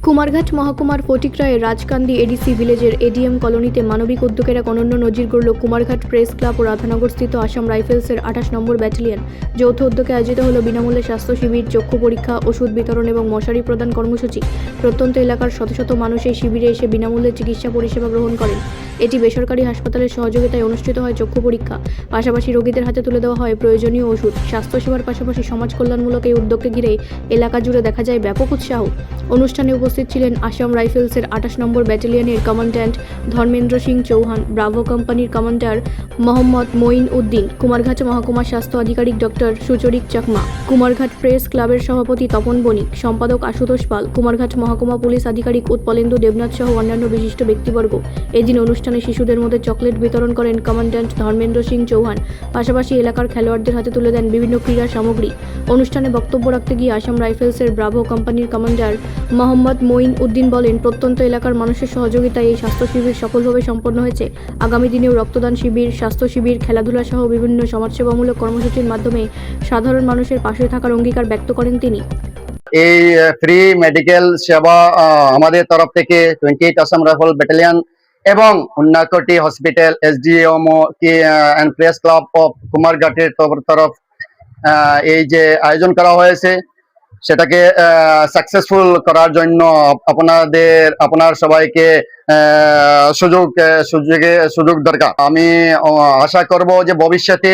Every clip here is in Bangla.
কুমারঘাট মহকুমার ফটিকরায়ের রাজকান্দি এডিসি ভিলেজের এডিএম কলোনিতে মানবিক উদ্যোগের এক অনন্য নজির গড়ল কুমারঘাট প্রেস ক্লাব ও রাধানগরস্থিত আসাম রাইফেলসের 28 নম্বর ব্যাটালিয়ন। যৌথ উদ্যোগে আয়োজিত হল বিনামূল্যে স্বাস্থ্য শিবির, চক্ষু পরীক্ষা, ওষুধ বিতরণ এবং মশারি প্রদান কর্মসূচি। প্রত্যন্ত এলাকার শত শত মানুষ এই শিবিরে এসে বিনামূল্যে চিকিৎসা পরিষেবা গ্রহণ করেন। এটি বেসরকারি হাসপাতালের সহযোগিতায় অনুষ্ঠিত হয় চক্ষু পরীক্ষা। পাশাপাশি রোগীদের হাতে তুলে দেওয়া হয় প্রয়োজনীয় ওষুধ। স্বাস্থ্যসেবার পাশাপাশি সমাজ কল্যাণমূলক এই উদ্যোগকে ঘিরে এলাকা জুড়ে দেখা যায় ব্যাপক উৎসাহ। অনুষ্ঠানে উপস্থিত ছিলেন আসাম রাইফেলসের 28 নম্বর ব্যাটালিয়নের কমান্ড্যান্ট ধর্মেন্দ্র সিং চৌহান, ব্রাভো কোম্পানির কমান্ডার মোহাম্মদ মঈন উদ্দিন, কুমারঘাট মহকুমা স্বাস্থ্য আধিকারিক ডক্টর সুচরিক চাকমা, কুমারঘাট প্রেস ক্লাবের সভাপতি তপন বণিক, সম্পাদক আশুতোষ পাল, কুমারঘাট মহকুমা পুলিশ আধিকারিক উৎপলেন্দু দেবনাথ সহ অন্যান্য বিশিষ্ট ব্যক্তিবর্গ। এদিন অনুষ্ঠানে শিশুদের মধ্যে চকলেট বিতরণ করেন কমান্ড্যান্ট ধর্মেন্দ্র সিং চৌহান। পাশাপাশি এলাকার খেলোয়াড়দের হাতে তুলে দেন বিভিন্ন ক্রীড়া সামগ্রী। অনুষ্ঠানে বক্তব্য রাখতে গিয়ে আসাম রাইফেলসের ব্রাভো কোম্পানির কমান্ডার মোহাম্মদ মঈন উদ্দিন বলেন, প্রত্যন্ত এলাকার মানুষের সহযোগিতায় এই স্বাস্থ্য শিবির সফলভাবে সম্পন্ন হয়েছে। আগামী দিনেও রক্তদান শিবির, স্বাস্থ্য শিবির, খেলাধুলা সহ বিভিন্ন সমাজসেবামূলক কর্মসূচির মাধ্যমে সাধারণ মানুষের পাশে থাকার অঙ্গীকার ব্যক্ত করেন তিনি। এই ফ্রি মেডিকেল সেবা আমাদের তরফ থেকে 28 আসাম রাইফেল ব্যাটালিয়ন এবং Unakoti hospital, SDMO and press club of কুমারঘাটের তরফ এই যে আয়োজন করা হয়েছে সেটাকে সাকসেসফুল করার জন্য আপনার সবাইকে সুযোগ দরকার। আমি আশা করব যে ভবিষ্যতে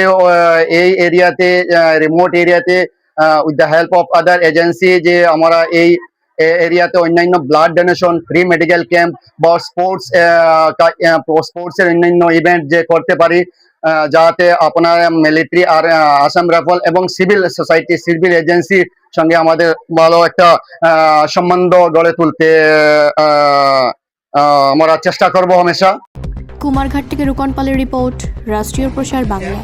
এই এরিয়াতে, রিমোট এরিয়াতে, with the help of other agency, যে আমরা এই এরিয়াতে অন্যান্য blood donation, free medical camp বা স্পোর্টসের অন্যান্য ইভেন্ট যে করতে পারি, যাতে আপনার মিলিটারি আর আসাম রাইফেল এবং সিভিল সোসাইটি, সিভিল এজেন্সির সঙ্গে আমাদের ভালো একটা সম্বন্ধ গড়ে তুলতে আমরা চেষ্টা করব হামেশা। কুমারঘাট থেকে রুকন পালের রিপোর্ট, রাষ্ট্রীয় প্রসার বাংলা।